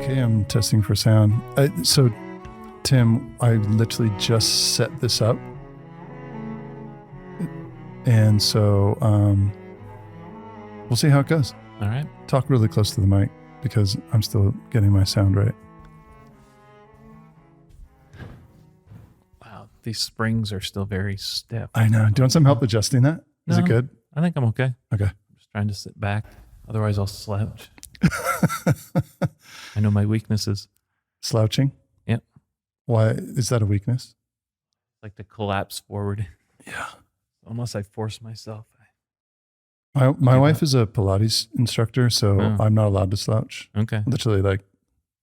Okay, I'm testing for sound. So, Tim, I literally just set this up. And so we'll see how it goes. All right. Talk really close to the mic because I'm still getting my sound right. Wow, these springs are still very stiff. I know. Do you want some help adjusting that? Is it good? I think I'm okay. Okay. I'm just trying to sit back. Otherwise, I'll slouch. I know my weaknesses. Slouching? Yep. Why? Is that a weakness? Like to collapse forward. Yeah. Unless I force myself. My wife is a Pilates instructor, so I'm not allowed to slouch. Okay. Literally, like,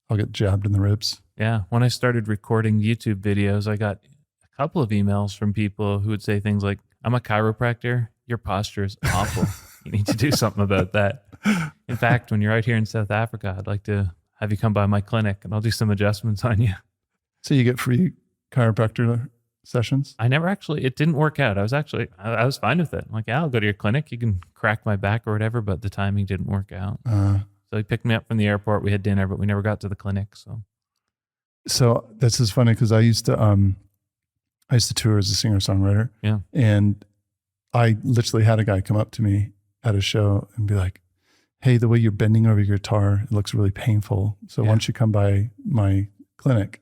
I'll get jabbed in the ribs. Yeah. When I started recording YouTube videos, I got a couple of emails from people who would say things like, I'm a chiropractor. Your posture is awful. You need to do something about that. In fact, when you're out here in South Africa, I'd like to have you come by my clinic and I'll do some adjustments on you. So you get free chiropractor sessions? I never actually, it didn't work out. I was fine with it. I'm like, yeah, I'll go to your clinic. You can crack my back or whatever, but the timing didn't work out. So he picked me up from the airport. We had dinner, but we never got to the clinic. So this is funny because I used to tour as a singer-songwriter. Yeah. And I literally had a guy come up to me at a show and be like, hey, the way you're bending over your guitar, it looks really painful. So why don't you come by my clinic?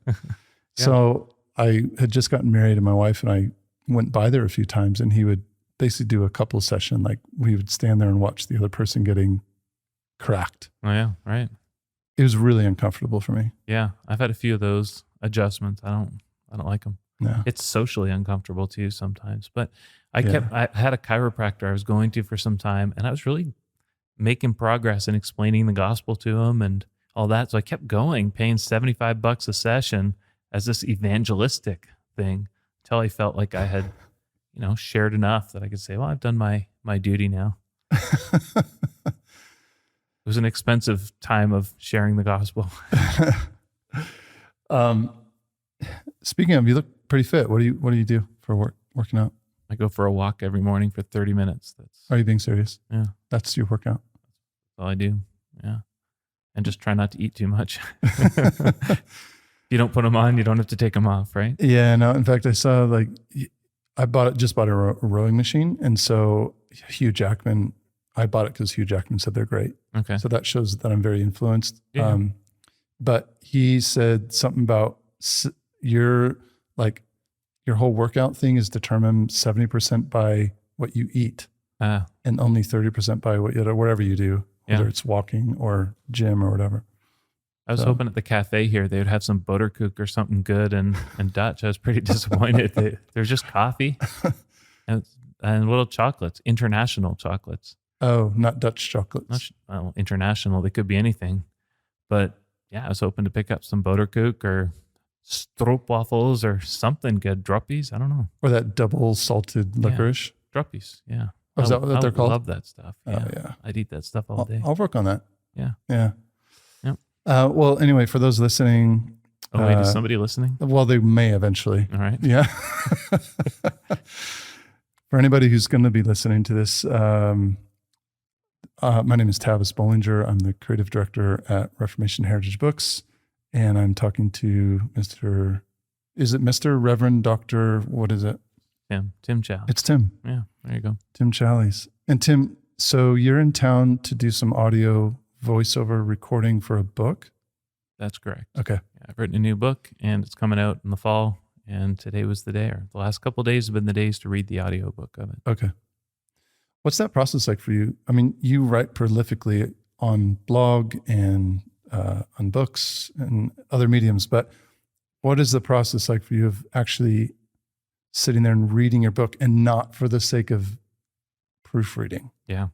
So I had just gotten married and my wife and I went by there a few times and he would basically do a couple session. Like we would stand there and watch the other person getting cracked. Oh yeah, right. It was really uncomfortable for me. Yeah. I've had a few of those adjustments. I don't like them. No. It's socially uncomfortable too sometimes, but I had a chiropractor I was going to for some time and I was really making progress in explaining the gospel to him and all that. So I kept going, paying $75 a session as this evangelistic thing until I felt like I had, shared enough that I could say, well, I've done my duty now. It was an expensive time of sharing the gospel. Speaking of, you look pretty fit. What do you do for working out? I go for a walk every morning for 30 minutes. Are you being serious? Yeah. That's your workout? That's all I do. Yeah. And just try not to eat too much. If you don't put them on, you don't have to take them off, right? Yeah, no. In fact, I saw I just bought a rowing machine. And so Hugh Jackman, I bought it because Hugh Jackman said they're great. Okay. So that shows that I'm very influenced. Yeah. But he said something about your whole workout thing is determined 70% by what you eat and only 30% by whatever you do, whether it's walking or gym or whatever. I was hoping at the cafe here they would have some butterkoek or something good and Dutch. I was pretty disappointed. There's just coffee and little chocolates, international chocolates. Oh, not Dutch chocolates. International. They could be anything. But yeah, I was hoping to pick up some butterkoek or stroopwafels or something good. Droppies, I don't know. Or that double salted licorice. Yeah, droppies, yeah. Oh, is that what they're called? I love that stuff. Yeah. Oh, yeah. I'd eat that stuff all day. I'll work on that. Yeah. Yeah. Yep. Well, anyway, for those listening. Oh, wait, is somebody listening? Well, they may eventually. All right. Yeah. For anybody who's going to be listening to this, my name is Tavis Bollinger. I'm the creative director at Reformation Heritage Books. And I'm talking to Mr. Reverend Dr. What is it? Tim Challies. It's Tim. Yeah, there you go. Tim Challies. And Tim, so you're in town to do some audio voiceover recording for a book? That's correct. Okay. Yeah, I've written a new book and it's coming out in the fall. And today was the day, or the last couple of days have been the days to read the audiobook of it. Okay. What's that process like for you? I mean, you write prolifically on blog and on books and other mediums, but what is the process like for you of actually sitting there and reading your book and not for the sake of proofreading? Yeah.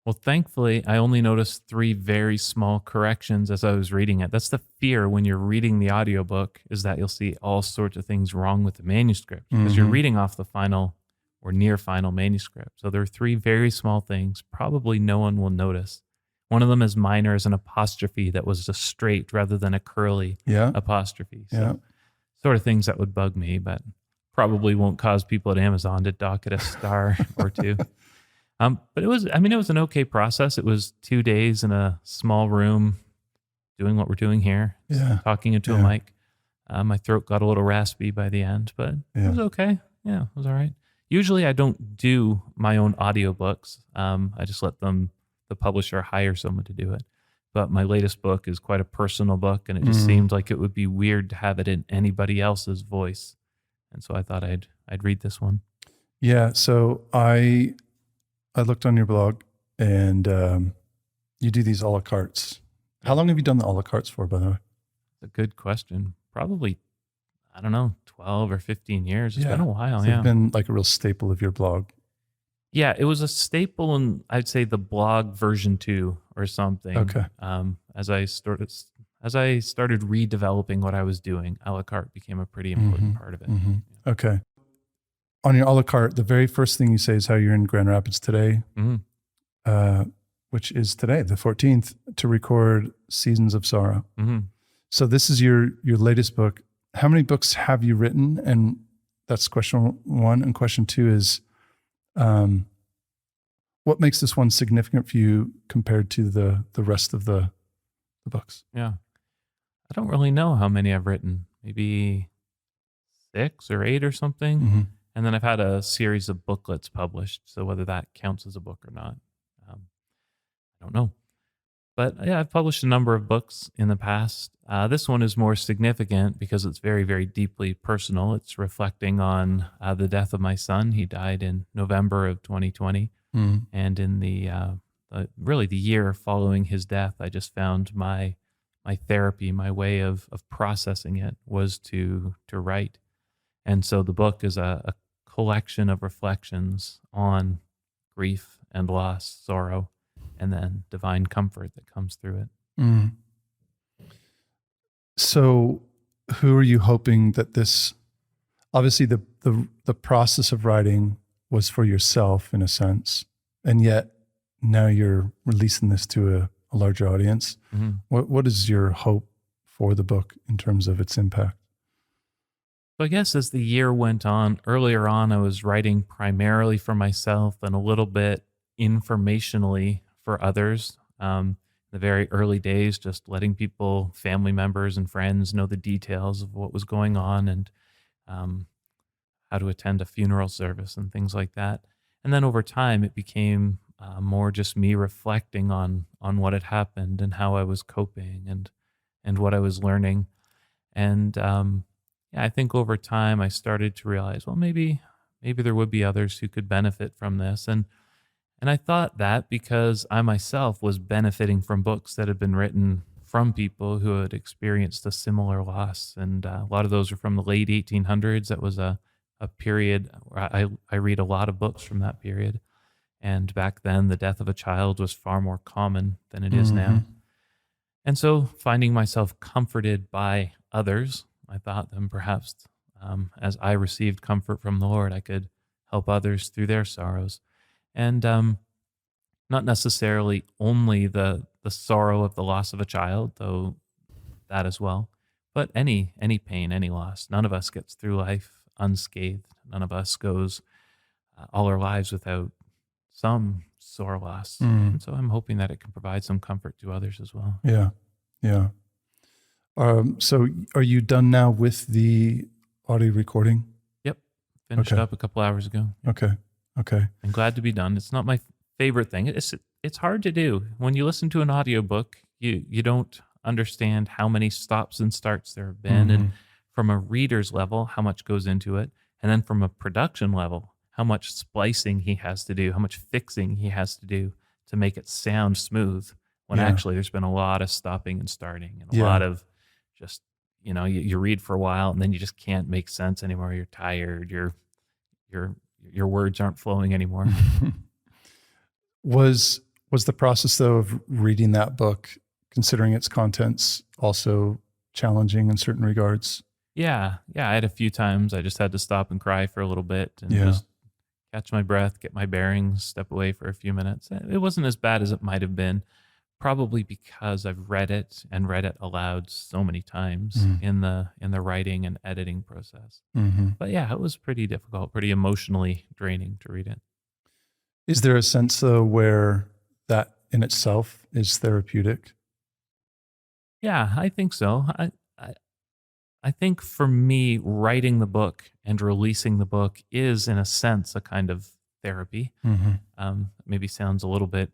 Well, thankfully, I only noticed 3 very small corrections as I was reading it. That's the fear when you're reading the audiobook, is that you'll see all sorts of things wrong with the manuscript because you're reading off the final or near final manuscript. So there are 3 very small things probably no one will notice. One of them is minor as an apostrophe that was a straight rather than a curly apostrophe. So sort of things that would bug me, but probably won't cause people at Amazon to dock it a star or 2. But it was an okay process. It was 2 days in a small room, doing what we're doing here, Yeah. talking into a mic. My throat got a little raspy by the end, but it was okay. Yeah, it was all right. Usually I don't do my own audiobooks. I just let the publisher hire someone to do it. But my latest book is quite a personal book, and it just seemed like it would be weird to have it in anybody else's voice. And so I thought I'd read this one. Yeah. So I looked on your blog, and you do these a la cartes. How long have you done the a la cartes for, by the way? That's a good question. Probably, I don't know, 12 or 15 years. It's been a while. So it's been like a real staple of your blog. Yeah, it was a staple in, I'd say, the blog version 2 or something. Okay. As I started redeveloping what I was doing, a la carte became a pretty important part of it. Mm-hmm. Okay. On your a la carte, the very first thing you say is how you're in Grand Rapids today, which is today, the 14th, to record Seasons of Sorrow. Mm-hmm. So this is your latest book. How many books have you written? And that's question one. And question two is, what makes this one significant for you compared to the rest of the books? Yeah. I don't really know how many I've written. Maybe 6 or 8 or something. Mm-hmm. And then I've had a series of booklets published. So whether that counts as a book or not, I don't know. But yeah, I've published a number of books in the past. This one is more significant because it's very, very deeply personal. It's reflecting on the death of my son. He died in November of 2020. Mm-hmm. And in the year following his death, I just found my therapy, my way of processing it was to write. And so the book is a collection of reflections on grief and loss, sorrow, and then divine comfort that comes through it. Mm. So who are you hoping that this, obviously the process of writing was for yourself in a sense, and yet now you're releasing this to a larger audience. Mm-hmm. What is your hope for the book in terms of its impact? So I guess as the year went on, earlier on, I was writing primarily for myself and a little bit informationally for others. The very early days, just letting people, family members and friends know the details of what was going on and how to attend a funeral service and things like that. And then over time, it became more just me reflecting on what had happened and how I was coping and what I was learning. And I think over time, I started to realize, well, maybe there would be others who could benefit from this. And I thought that because I myself was benefiting from books that had been written from people who had experienced a similar loss. And a lot of those are from the late 1800s. That was a period where I read a lot of books from that period. And back then, the death of a child was far more common than it is now. And so finding myself comforted by others, I thought then perhaps as I received comfort from the Lord, I could help others through their sorrows. And not necessarily only the sorrow of the loss of a child, though that as well, but any pain, any loss. None of us gets through life unscathed. None of us goes all our lives without some sore loss. And so I'm hoping that it can provide some comfort to others as well. Yeah, yeah. So are you done now with the audio recording? Yep. Finished up a couple hours ago. Okay. I'm glad to be done. It's not my favorite thing. It's hard to do. When you listen to an audiobook, you don't understand how many stops and starts there have been. And from a reader's level, how much goes into it. And then from a production level, how much splicing he has to do, how much fixing he has to do to make it sound smooth. When actually there's been a lot of stopping and starting and a lot of just, you read for a while and then you just can't make sense anymore. You're tired. Your words aren't flowing anymore. Was the process though of reading that book, considering its contents, also challenging in certain regards? Yeah. I had a few times I just had to stop and cry for a little bit and just catch my breath, get my bearings, step away for a few minutes. It wasn't as bad as it might have been, probably because I've read it aloud so many times in the writing and editing process. But yeah, it was pretty difficult, pretty emotionally draining to read it. Is there a sense though where that in itself is therapeutic? Yeah, I think so. I I think for me, writing the book and releasing the book is, in a sense, a kind of therapy. Hmm. Maybe sounds a little bit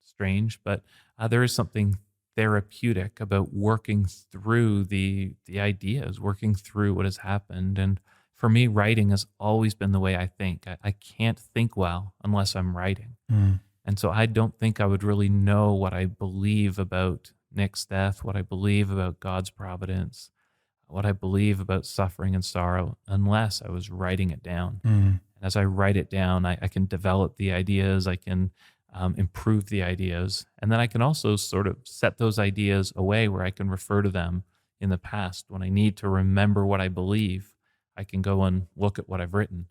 strange, but there is something therapeutic about working through the ideas, working through what has happened. And for me, writing has always been the way I think. I can't think well unless I'm writing. Mm. And so I don't think I would really know what I believe about Nick's death, what I believe about God's providence, what I believe about suffering and sorrow, unless I was writing it down. Mm. And as I write it down, I can develop the ideas, I can improve the ideas, and then I can also sort of set those ideas away where I can refer to them in the past. When I need to remember what I believe, I can go and look at what I've written.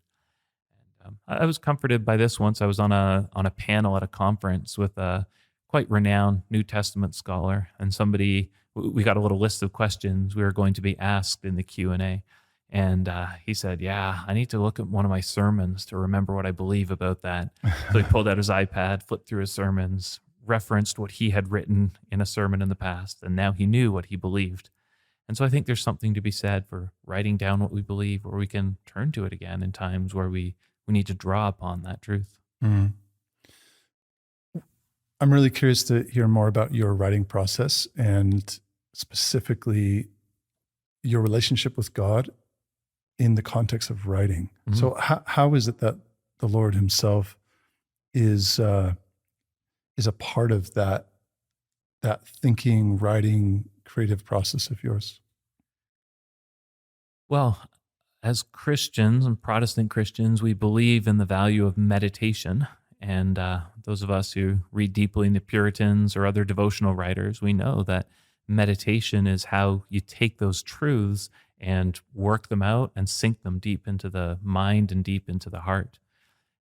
I was comforted by this once. I was on a panel at a conference with a quite renowned New Testament scholar, and we got a little list of questions we were going to be asked in the Q&A. And he said, "Yeah, I need to look at one of my sermons to remember what I believe about that." So he pulled out his iPad, flipped through his sermons, referenced what he had written in a sermon in the past, and now he knew what he believed. And so I think there's something to be said for writing down what we believe, or we can turn to it again in times where we need to draw upon that truth. Mm. I'm really curious to hear more about your writing process and specifically your relationship with God in the context of writing. Mhm. So how is it that the Lord himself is a part of that thinking, writing, creative process of yours? Well, as Christians and Protestant Christians, we believe in the value of meditation. And those of us who read deeply in the Puritans or other devotional writers, we know that meditation is how you take those truths and work them out and sink them deep into the mind and deep into the heart.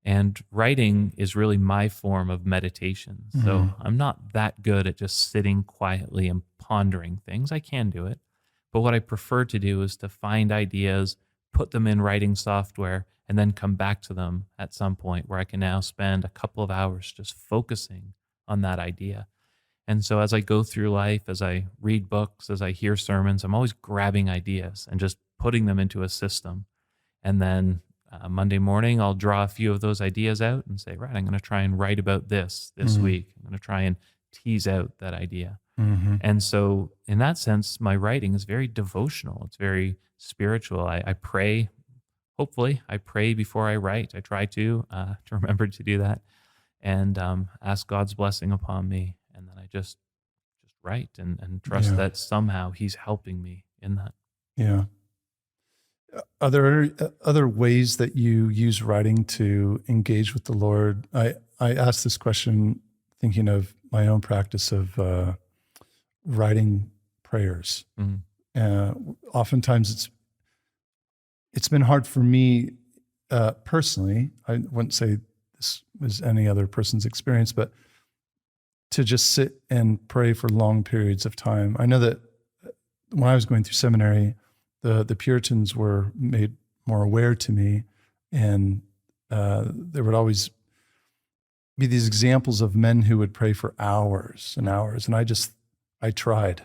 And writing is really my form of meditation. So Mhm. I'm not that good at just sitting quietly and pondering things. I can do it. But what I prefer to do is to find ideas, put them in writing software, and then come back to them at some point where I can now spend a couple of hours just focusing on that idea. And so as I go through life, as I read books, as I hear sermons, I'm always grabbing ideas and just putting them into a system. And then Monday morning, I'll draw a few of those ideas out and say, right, I'm going to try and write about this Mhm. week. I'm going to try and tease out that idea. Mhm. And so, in that sense, my writing is very devotional. It's very spiritual. I pray. Hopefully, I pray before I write. I try to remember to do that, and ask God's blessing upon me. And then I just write and trust Yeah. that somehow He's helping me in that. Yeah. Are there other ways that you use writing to engage with the Lord? I asked this question thinking of my own practice of writing prayers. Mhm. Uh, Oftentimes, it's been hard for me personally. I wouldn't say this was any other person's experience, but to just sit and pray for long periods of time. I know that when I was going through seminary, the Puritans were made more aware to me, and there would always be these examples of men who would pray for hours and hours, and I tried.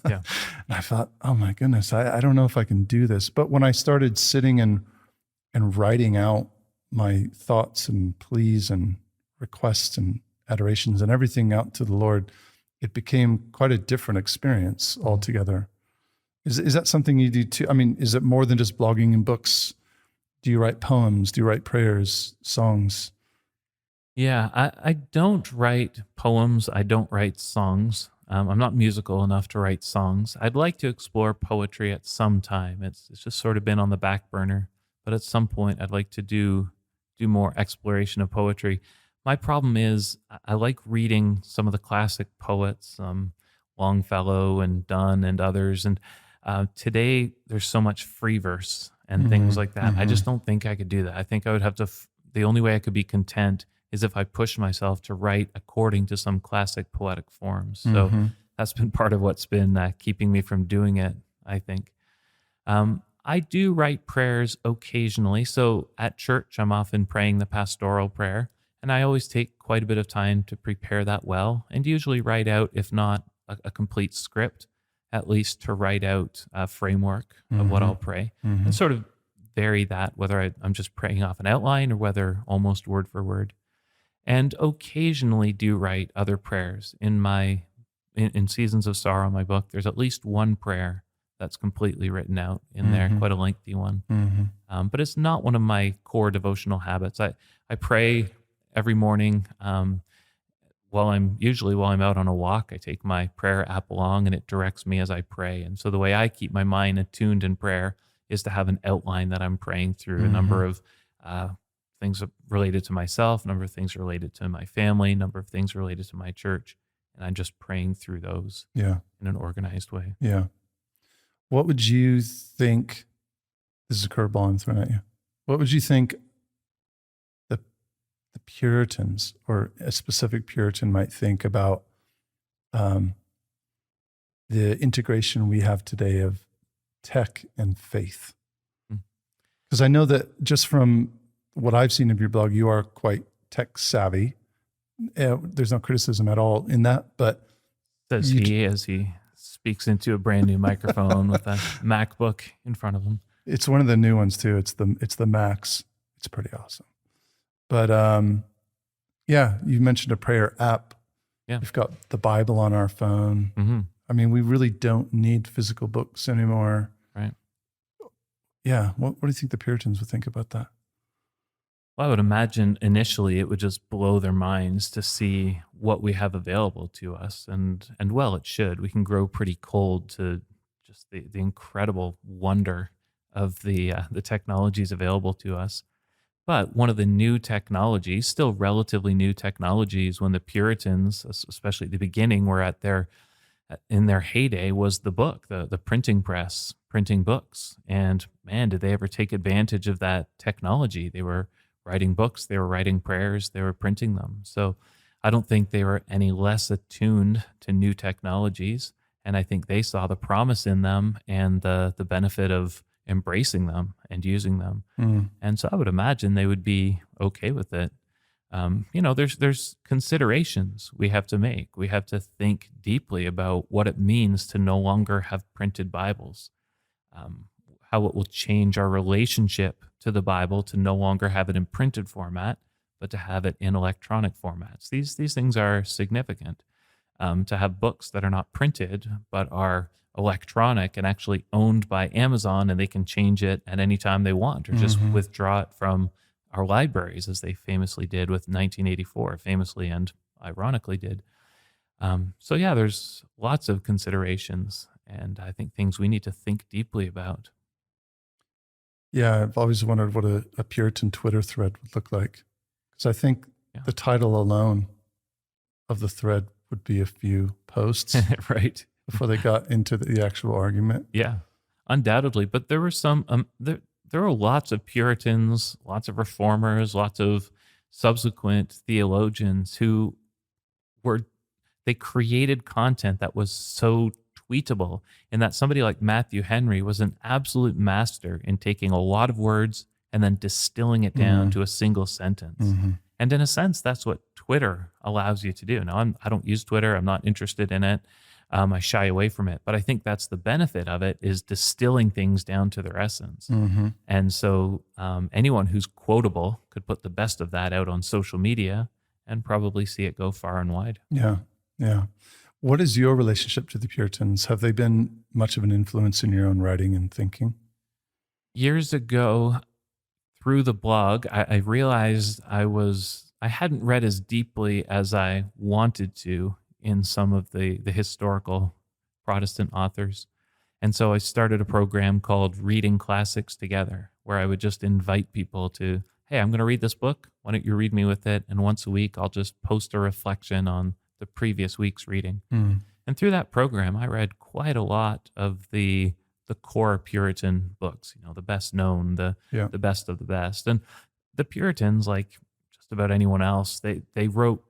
Yeah. And I thought, oh my goodness, I don't know if I can do this. But when I started sitting and writing out my thoughts and pleas and requests and adorations and everything out to the Lord, it became quite a different experience altogether. Is that something you do too? I mean, is it more than just blogging and books? Do you write poems? Do you write prayers, songs? Yeah, I don't write poems. I don't write songs. I'm not musical enough to write songs. I'd like to explore poetry at some time. It's just sort of been on the back burner. But at some point, I'd like to do more exploration of poetry. My problem is I like reading some of the classic poets, Longfellow and Donne and others. And today, there's so much free verse and things Mhm, like that. I mhm, just don't think I could do that. I think I would have to. The only way I could be content is if I push myself to write according to some classic poetic forms. So mhm. that's been part of what's been keeping me from doing it, I think. I do write prayers occasionally. So at church, I'm often praying the pastoral prayer, and I always take quite a bit of time to prepare that well, and usually write out, if not a complete script, at least to write out a framework of what I'll pray, and sort of vary that, whether I'm just praying off an outline or whether almost word for word. And occasionally do write other prayers. In Seasons of Sorrow, my book, there's at least one prayer that's completely written out in there, quite a lengthy one. But it's not one of my core devotional habits. I pray every morning. While I'm out on a walk, I take my prayer app along and it directs me as I pray. And so the way I keep my mind attuned in prayer is to have an outline that I'm praying through, a number of things related to myself, a number of things related to my family, a number of things related to my church. And I'm just praying through those in an organized way. Yeah. What would you think? This is a curveball I'm throwing at you. What would you think the Puritans or a specific Puritan might think about the integration we have today of tech and faith? Because I know that just from what I've seen of your blog, you are quite tech savvy. There's no criticism at all in that, but says he as he speaks into a brand new microphone with a MacBook in front of him. It's one of the new ones too. It's the Max. It's pretty awesome. But you mentioned a prayer app. Yeah, we've got the Bible on our phone. I mean, we really don't need physical books anymore. Right. Yeah. What do you think the Puritans would think about that? Well, I would imagine initially it would just blow their minds to see what we have available to us. And well, it should. We can grow pretty cold to just the incredible wonder of the technologies available to us. But one of the new technologies, still relatively new technologies, when the Puritans, especially at the beginning, were in their heyday, was the book, the printing press, printing books. And man, did they ever take advantage of that technology? They were writing books, they were writing prayers, they were printing them. So I don't think they were any less attuned to new technologies. And I think they saw the promise in them and the benefit of embracing them and using them. And so I would imagine they would be okay with it. There's considerations we have to make. We have to think deeply about what it means to no longer have printed Bibles, how it will change our relationship to the Bible to no longer have it in printed format, but to have it in electronic formats. These things are significant. To have books that are not printed, but are electronic and actually owned by Amazon, and they can change it at any time they want, or just withdraw it from our libraries, as they famously did with 1984, famously and ironically did. So yeah, there's lots of considerations, and I think things we need to think deeply about. Yeah, I've always wondered what a Puritan Twitter thread would look like. Because I think the title alone of the thread would be a few posts. Right. Before they got into the actual argument. Yeah, undoubtedly. But there were there were lots of Puritans, lots of reformers, lots of subsequent theologians who they created content that was so tweetable, and that somebody like Matthew Henry was an absolute master in taking a lot of words and then distilling it down to a single sentence. And in a sense, that's what Twitter allows you to do. Now, I don't use Twitter. I'm not interested in it. I shy away from it. But I think that's the benefit of it, is distilling things down to their essence. And so anyone who's quotable could put the best of that out on social media and probably see it go far and wide. Yeah, yeah. What is your relationship to the Puritans? Have they been much of an influence in your own writing and thinking? Years ago, through the blog, I realized I hadn't read as deeply as I wanted to in some of the historical Protestant authors. And so I started a program called Reading Classics Together, where I would just invite people to, hey, I'm going to read this book. Why don't you read me with it? And once a week, I'll just post a reflection on the previous week's reading. And through that program, I read quite a lot of the core Puritan books, the best known, the best of the best. And the Puritans, like just about anyone else, they wrote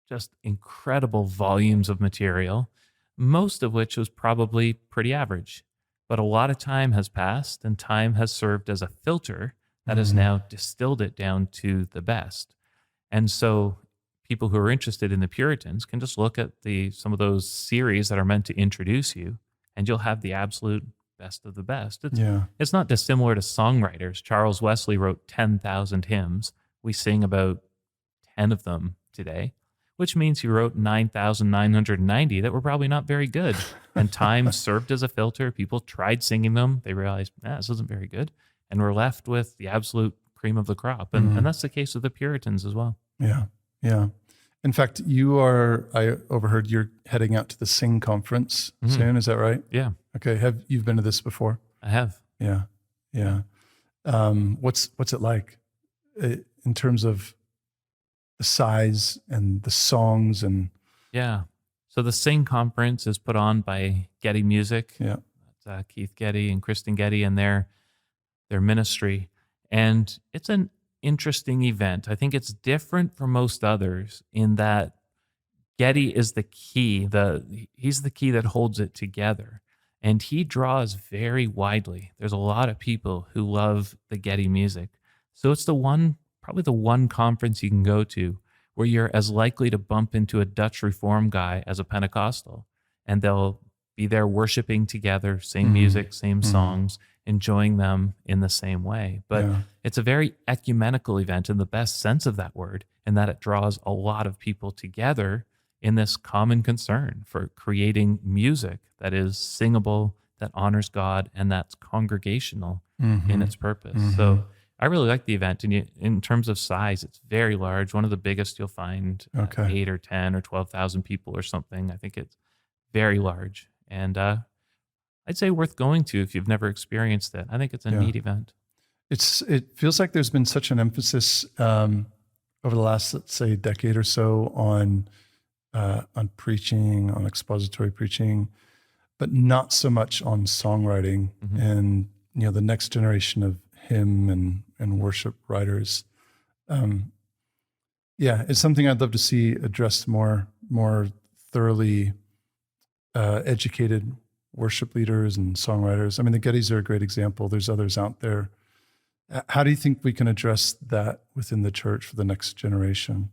just incredible volumes of material, most of which was probably pretty average. But a lot of time has passed, and time has served as a filter that has now distilled it down to the best. And so people who are interested in the Puritans can just look at some of those series that are meant to introduce you, and you'll have the absolute best of the best. It's not dissimilar to songwriters. Charles Wesley wrote 10,000 hymns. We sing about 10 of them today, which means he wrote 9,990 that were probably not very good. And time served as a filter. People tried singing them. They realized, this isn't very good. And we're left with the absolute cream of the crop. And that's the case with the Puritans as well. Yeah, yeah. In fact, I overheard you're heading out to the Sing conference soon. Is that right? Yeah. Okay. You've been to this before? I have. Yeah, yeah. What's it like in terms of the size and the songs and? Yeah. So the Sing conference is put on by Getty Music. Yeah. That's, Keith Getty and Kristen Getty and their ministry. And it's an interesting event. I think it's different from most others in that Getty is the key. He's the key that holds it together. And he draws very widely. There's a lot of people who love the Getty music. So it's probably the one conference you can go to where you're as likely to bump into a Dutch Reform guy as a Pentecostal. And they'll be there worshiping together, same music, same songs, enjoying them in the same way. But it's a very ecumenical event in the best sense of that word, in that it draws a lot of people together in this common concern for creating music that is singable, that honors God, and that's congregational in its purpose. So I really like the event. And in terms of size, it's very large. One of the biggest you'll find, 8 or 10 or 12,000 people or something. I think it's very large. And I'd say worth going to if you've never experienced it. I think it's a neat event. It feels like there's been such an emphasis over the last, let's say, decade or so on preaching, on expository preaching, but not so much on songwriting and the next generation of hymn and worship writers. It's something I'd love to see addressed more thoroughly. Educated worship leaders and songwriters. I mean, the Gettys are a great example. There's others out there. How do you think we can address that within the church for the next generation?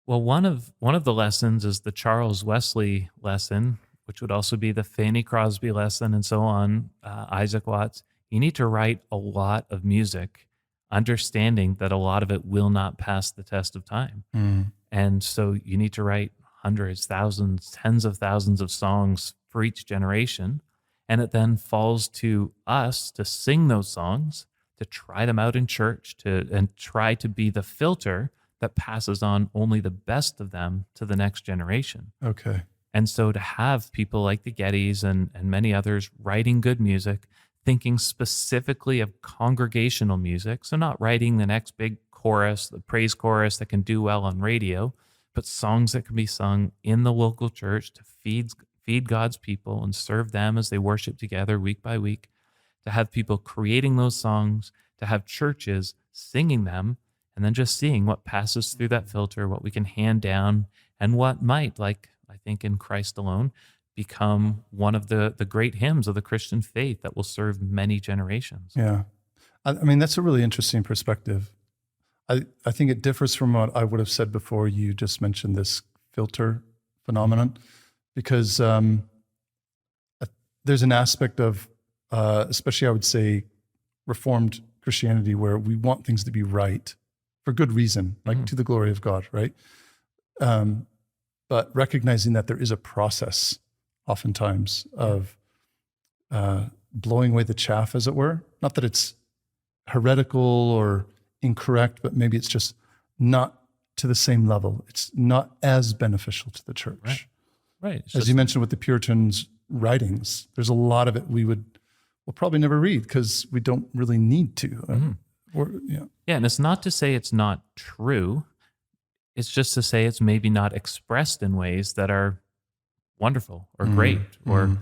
Well, one of the lessons is the Charles Wesley lesson, which would also be the Fanny Crosby lesson and so on, Isaac Watts. You need to write a lot of music, understanding that a lot of it will not pass the test of time. And so you need to write hundreds, thousands, tens of thousands of songs for each generation. And it then falls to us to sing those songs, to try them out in church, and try to be the filter that passes on only the best of them to the next generation. Okay. And so to have people like the Gettys and many others writing good music, thinking specifically of congregational music, so not writing the next big chorus, the praise chorus that can do well on radio, but songs that can be sung in the local church to feed God's people and serve them as they worship together week by week, to have people creating those songs, to have churches singing them, and then just seeing what passes through that filter, what we can hand down, and what might, like I think in Christ Alone, become one of the great hymns of the Christian faith that will serve many generations. Yeah. I mean, that's a really interesting perspective. I think it differs from what I would have said before you just mentioned this filter phenomenon, because there's an aspect of, especially I would say, Reformed Christianity where we want things to be right for good reason, like to the glory of God, right? But recognizing that there is a process oftentimes of blowing away the chaff, as it were. Not that it's heretical or incorrect, but maybe it's just not to the same level. It's not as beneficial to the church. Right. As you mentioned with the Puritans' writings, there's a lot of it we'll probably never read because we don't really need to. And it's not to say it's not true. It's just to say it's maybe not expressed in ways that are wonderful or great or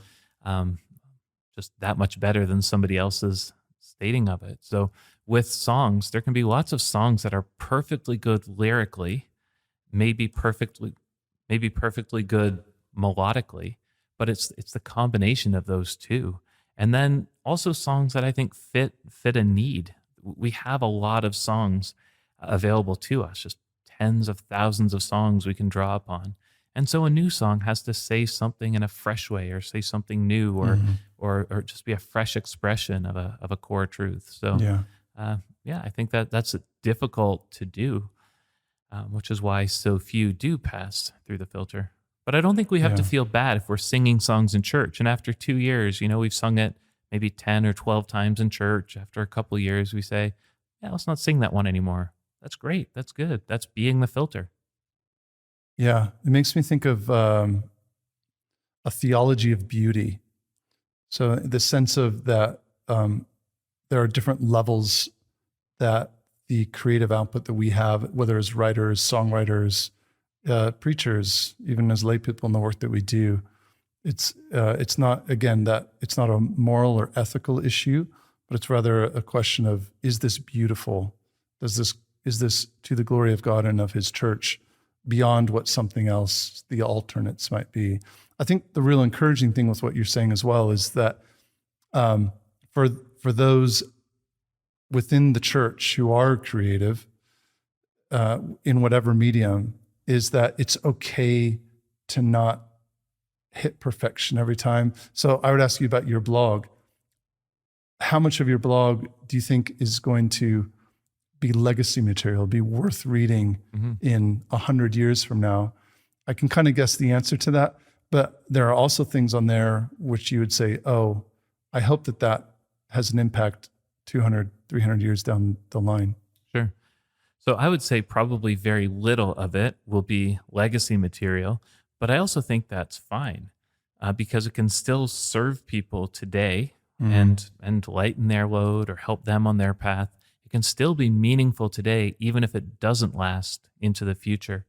just that much better than somebody else's stating of it. So with songs, there can be lots of songs that are perfectly good lyrically, maybe perfectly good melodically, but it's the combination of those two. And then also songs that I think fit a need. We have a lot of songs available to us, just tens of thousands of songs we can draw upon. And so a new song has to say something in a fresh way, or say something new, or just be a fresh expression of a core truth. So Yeah. I think that's difficult to do, which is why so few do pass through the filter. But I don't think we have to feel bad if we're singing songs in church. And after 2 years, we've sung it maybe 10 or 12 times in church. After a couple of years, we say, yeah, let's not sing that one anymore. That's great. That's good. That's being the filter. Yeah. It makes me think of a theology of beauty. So the sense of that there are different levels that the creative output that we have, whether as writers, songwriters, preachers, even as lay people in the work that we do, it's not, again, that it's not a moral or ethical issue, but it's rather a question of, is this beautiful? Is this to the glory of God and of his church beyond what something else, the alternates might be? I think the real encouraging thing with what you're saying as well is that for those within the church who are creative in whatever medium, is that it's okay to not hit perfection every time. So I would ask you about your blog. How much of your blog do you think is going to be legacy material, be worth reading in 100 years from now? I can kind of guess the answer to that, but there are also things on there which you would say, oh, I hope that has an impact 200, 300 years down the line. Sure. So I would say probably very little of it will be legacy material, but I also think that's fine because it can still serve people today and lighten their load or help them on their path. It can still be meaningful today, even if it doesn't last into the future.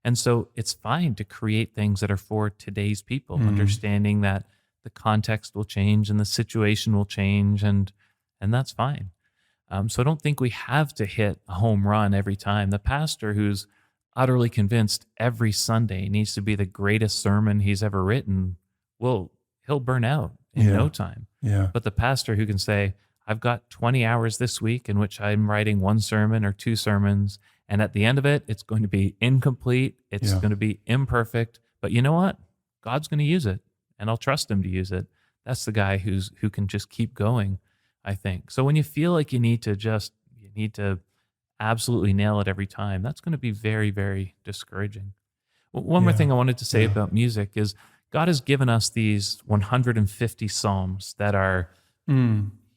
And so it's fine to create things that are for today's people, understanding that the context will change and the situation will change, and that's fine. So I don't think we have to hit a home run every time. The pastor who's utterly convinced every Sunday needs to be the greatest sermon he's ever written, he'll burn out in no time. Yeah. But the pastor who can say, I've got 20 hours this week in which I'm writing one sermon or two sermons, and at the end of it, it's going to be incomplete, it's going to be imperfect, but you know what? God's going to use it, and I'll trust him to use it. That's the guy who can just keep going, I think. So when you feel like you need to absolutely nail it every time, that's going to be very, very discouraging. One more thing I wanted to say about music is God has given us these 150 Psalms that are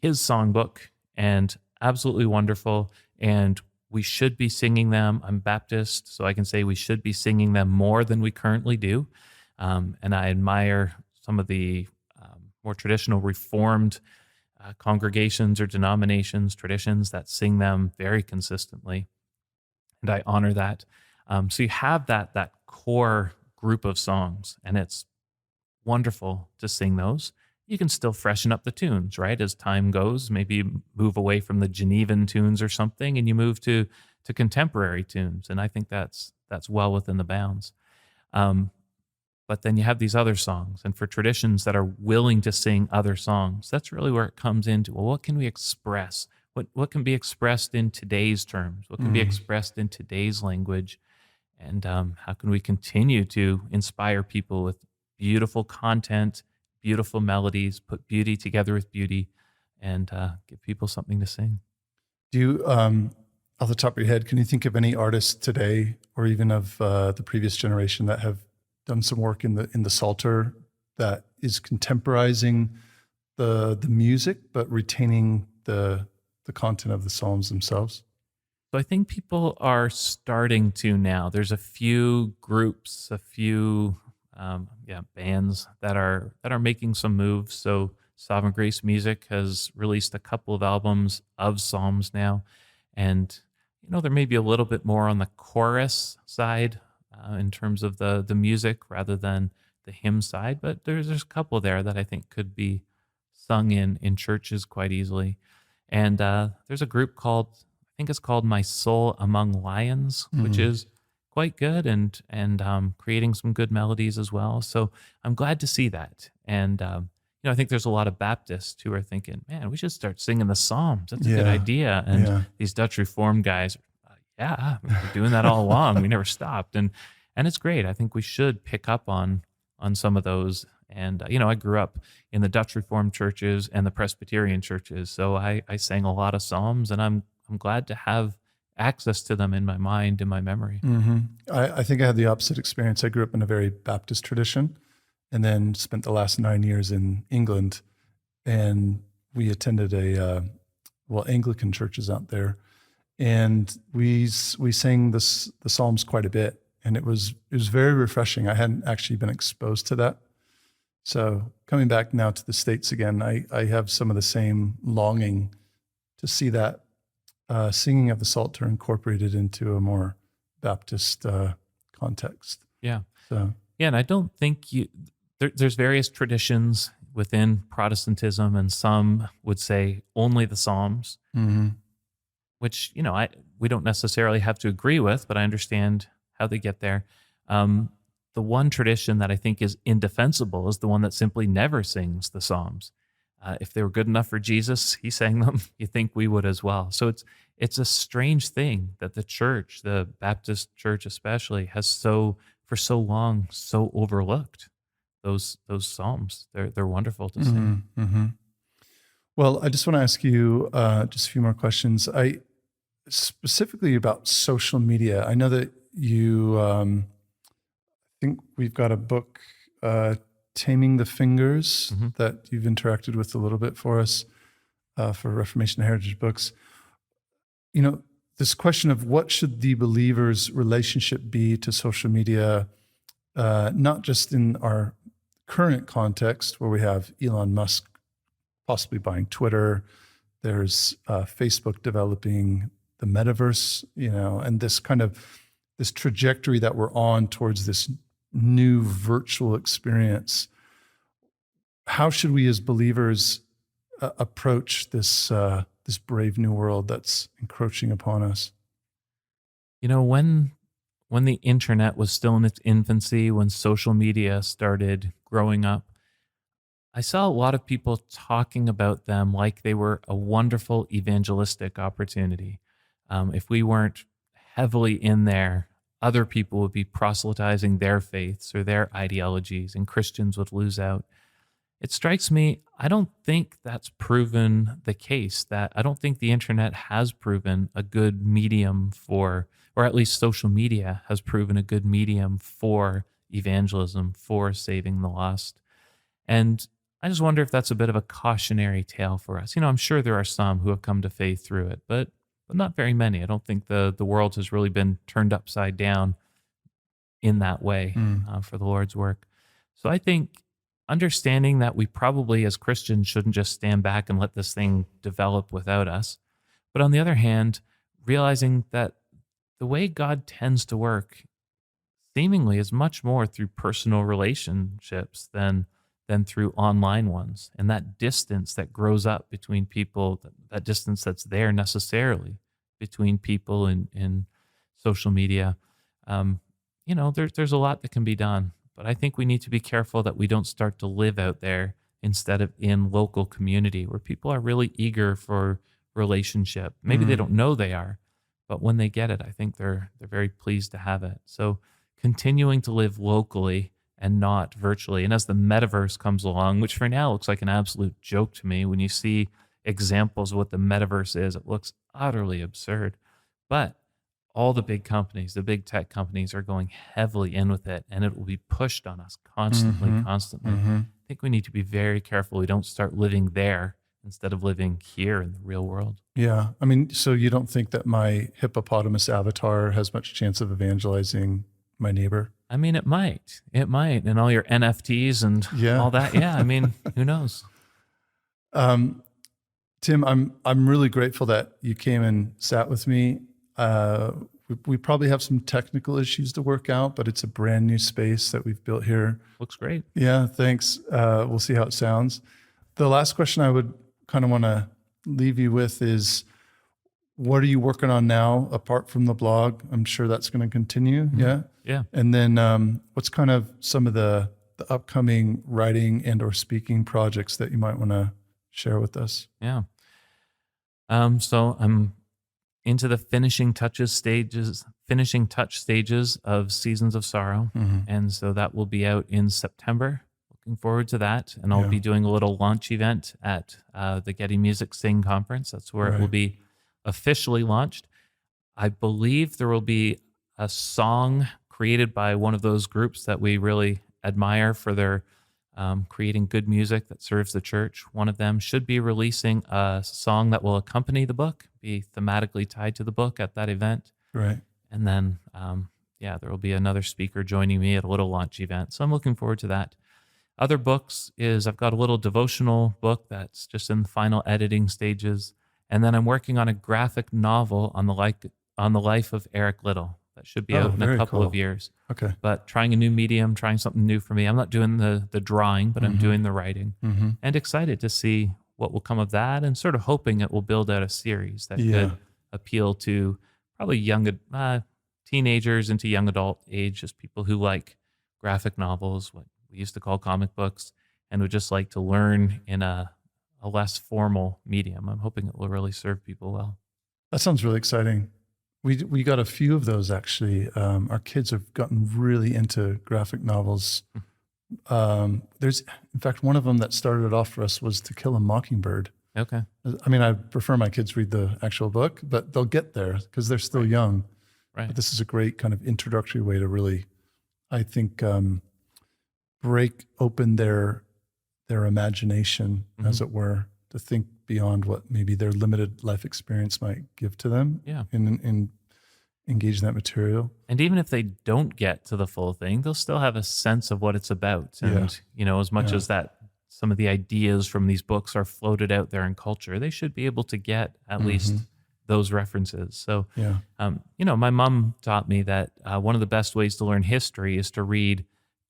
his songbook and absolutely wonderful, and we should be singing them. I'm Baptist, so I can say we should be singing them more than we currently do. And I admire some of the more traditional Reformed congregations or denominations, traditions that sing them very consistently. And I honor that. So you have that core group of songs, and it's wonderful to sing those. You can still freshen up the tunes, right? As time goes, maybe move away from the Genevan tunes or something, and you move to contemporary tunes. And I think that's well within the bounds. But then you have these other songs, and for traditions that are willing to sing other songs, that's really where it comes into, well, what can we express? What can be expressed in today's terms? What can be expressed in today's language? And how can we continue to inspire people with beautiful content, beautiful melodies, put beauty together with beauty, and give people something to sing? Do you, off the top of your head, can you think of any artists today, or even of the previous generation, that have done some work in the Psalter that is contemporizing the music, but retaining the content of the Psalms themselves? So I think people are starting to now. There's a few groups, a few bands that are making some moves. So Sovereign Grace Music has released a couple of albums of Psalms now, and there may be a little bit more on the chorus side in terms of the music rather than the hymn side, but there's a couple there that I think could be sung in churches quite easily. And there's a group called, I think it's called My Soul Among Lions, which is quite good and creating some good melodies as well. So I'm glad to see that. And I think there's a lot of Baptists who are thinking, man, we should start singing the Psalms. That's a good idea. And these Dutch Reformed guys, Yeah, we're doing that all along. We never stopped, and it's great. I think we should pick up on some of those. And I grew up in the Dutch Reformed churches and the Presbyterian churches, so I sang a lot of psalms, and I'm glad to have access to them in my mind, in my memory. I think I had the opposite experience. I grew up in a very Baptist tradition, and then spent the last 9 years in England, and we attended Anglican churches out there, and we sang the Psalms quite a bit, and it was very refreshing. I hadn't actually been exposed to that. So coming back now to the States again, I have some of the same longing to see that singing of the Psalter incorporated into a more Baptist context. Yeah. So Yeah, and I don't think there's various traditions within Protestantism, and some would say only the Psalms, which we don't necessarily have to agree with, but I understand how they get there. The one tradition that I think is indefensible is the one that simply never sings the Psalms. If they were good enough for Jesus, he sang them. You think we would as well. So it's a strange thing that the church, the Baptist church especially, has for so long overlooked those Psalms. They're wonderful to sing. Well, I just want to ask you just a few more questions. Specifically about social media. I know that you, I think we've got a book, Taming the Fingers, that you've interacted with a little bit for us for Reformation Heritage Books. This question of what should the believer's relationship be to social media, not just in our current context where we have Elon Musk possibly buying Twitter, there's Facebook developing the metaverse, and this trajectory that we're on towards this new virtual experience. How should we as believers approach this brave new world that's encroaching upon us? When the internet was still in its infancy, when social media started growing up, I saw a lot of people talking about them like they were a wonderful evangelistic opportunity. If we weren't heavily in there, other people would be proselytizing their faiths or their ideologies, and Christians would lose out. It strikes me, I don't think that's proven the case. That I don't think the internet has proven a good medium for, or at least social media has proven a good medium for evangelism, for saving the lost. And I just wonder if that's a bit of a cautionary tale for us. I'm sure there are some who have come to faith through it, but not very many. I don't think the world has really been turned upside down in that way for the Lord's work. So I think understanding that we probably as Christians shouldn't just stand back and let this thing develop without us. But on the other hand, realizing that the way God tends to work seemingly is much more through personal relationships than through online ones. And that distance that grows up between people, that distance that's there necessarily between people in social media, there's a lot that can be done. But I think we need to be careful that we don't start to live out there instead of in local community where people are really eager for relationship. Maybe they don't know they are, but when they get it, I think they're very pleased to have it. So continuing to live locally and not virtually. And as the metaverse comes along, which for now looks like an absolute joke to me, when you see examples of what the metaverse is, it looks utterly absurd. But all the big companies, the big tech companies are going heavily in with it, and it will be pushed on us constantly. I think we need to be very careful we don't start living there instead of living here in the real world. Yeah. So you don't think that my hippopotamus avatar has much chance of evangelizing my neighbor? It might. And all your NFTs and all that. Yeah. Who knows? Tim, I'm really grateful that you came and sat with me. We probably have some technical issues to work out, but it's a brand new space that we've built here. Looks great. Yeah, thanks. We'll see how it sounds. The last question I would kind of want to leave you with is, what are you working on now apart from the blog? I'm sure that's going to continue. Yeah. Yeah. And then what's kind of some of the upcoming writing and or speaking projects that you might want to share with us? Yeah. So I'm into the finishing touch stages of Seasons of Sorrow. And so that will be out in September. Looking forward to that. And I'll be doing a little launch event at the Getty Music Sing Conference. That's where it will be officially launched. I believe there will be a song created by one of those groups that we really admire for their creating good music that serves the church. One of them should be releasing a song that will accompany the book, be thematically tied to the book at that event. Right. And then, there will be another speaker joining me at a little launch event. So I'm looking forward to that. Other books is I've got a little devotional book that's just in the final editing stages. And then I'm working on a graphic novel on the life of Eric Liddell. That should be out in a couple of years. Okay. But trying a new medium, trying something new for me. I'm not doing the drawing, but I'm doing the writing. And excited to see what will come of that, and sort of hoping it will build out a series that could appeal to probably young teenagers into young adult age, just people who like graphic novels, what we used to call comic books, and would just like to learn in a less formal medium. I'm hoping it will really serve people well. That sounds really exciting. We got a few of those, actually. Our kids have gotten really into graphic novels. There's, in fact, one of them that started it off for us was To Kill a Mockingbird. Okay. I mean, I prefer my kids read the actual book, but they'll get there because they're still young. Right. But this is a great kind of introductory way to really, I think, break open their imagination, as it were, to think beyond what maybe their limited life experience might give to them in engaging that material. And even if they don't get to the full thing, they'll still have a sense of what it's about. And, as much as that some of the ideas from these books are floated out there in culture, they should be able to get at least those references. So, my mom taught me that one of the best ways to learn history is to read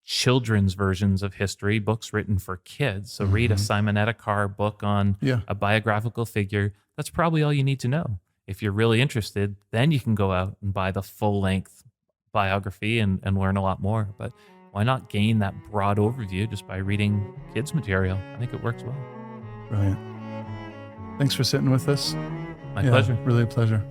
children's versions of history, books written for kids. So read a Simonetta Carr book on a biographical figure. That's probably all you need to know. If you're really interested, then you can go out and buy the full-length biography and learn a lot more. But why not gain that broad overview just by reading kids' material? I think it works well. Brilliant. Thanks for sitting with us. My pleasure. Really a pleasure.